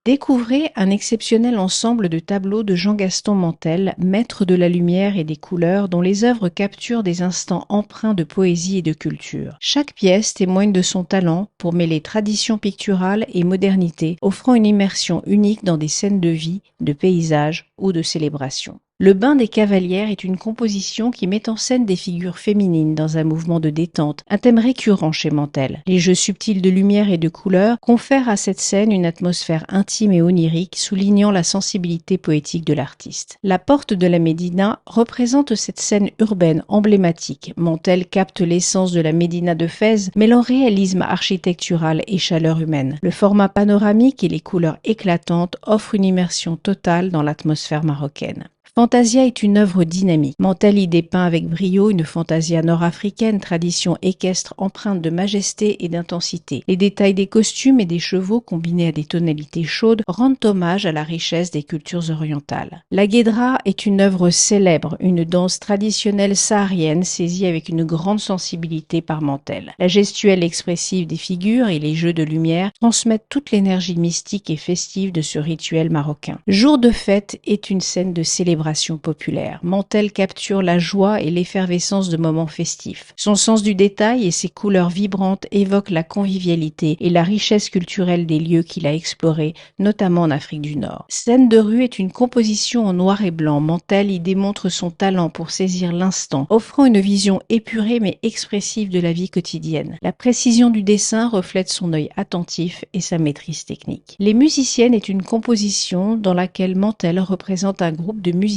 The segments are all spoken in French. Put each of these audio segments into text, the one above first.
Découvrez un exceptionnel ensemble de tableaux de Jean-Gaston Mantel, maître de la lumière et des couleurs, dont les œuvres capturent des instants empreints de poésie et de culture. Chaque pièce témoigne de son talent pour mêler tradition picturale et modernité, offrant une immersion unique dans des scènes de vie, de paysages ou de célébration. Le bain des cavalières est une composition qui met en scène des figures féminines dans un mouvement de détente, un thème récurrent chez Mantel. Les jeux subtils de lumière et de couleurs confèrent à cette scène une atmosphère intime et onirique, soulignant la sensibilité poétique de l'artiste. La porte de la Médina représente cette scène urbaine emblématique. Mantel capte l'essence de la Médina de Fès, mêlant réalisme architectural et chaleur humaine. Le format panoramique et les couleurs éclatantes offrent une immersion totale dans l'atmosphère marocaine. Fantasia est une œuvre dynamique. Mantel y dépeint avec brio une fantasia nord-africaine, tradition équestre empreinte de majesté et d'intensité. Les détails des costumes et des chevaux, combinés à des tonalités chaudes, rendent hommage à la richesse des cultures orientales. La Guédra est une œuvre célèbre, une danse traditionnelle saharienne saisie avec une grande sensibilité par Mantel. La gestuelle expressive des figures et les jeux de lumière transmettent toute l'énergie mystique et festive de ce rituel marocain. Jour de fête est une scène de célébration populaire. Mantel capture la joie et l'effervescence de moments festifs. Son sens du détail et ses couleurs vibrantes évoquent la convivialité et la richesse culturelle des lieux qu'il a explorés, notamment en Afrique du Nord. Scène de rue est une composition en noir et blanc. Mantel y démontre son talent pour saisir l'instant, offrant une vision épurée mais expressive de la vie quotidienne. La précision du dessin reflète son œil attentif et sa maîtrise technique. Les musiciennes est une composition dans laquelle Mantel représente un groupe de musiciennes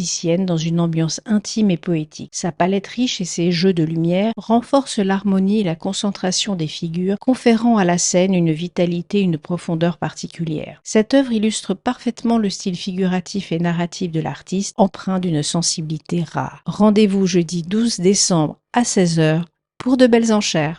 dans une ambiance intime et poétique. Sa palette riche et ses jeux de lumière renforcent l'harmonie et la concentration des figures, conférant à la scène une vitalité et une profondeur particulières. Cette œuvre illustre parfaitement le style figuratif et narratif de l'artiste, empreint d'une sensibilité rare. Rendez-vous jeudi 12 décembre à 16 h pour de belles enchères.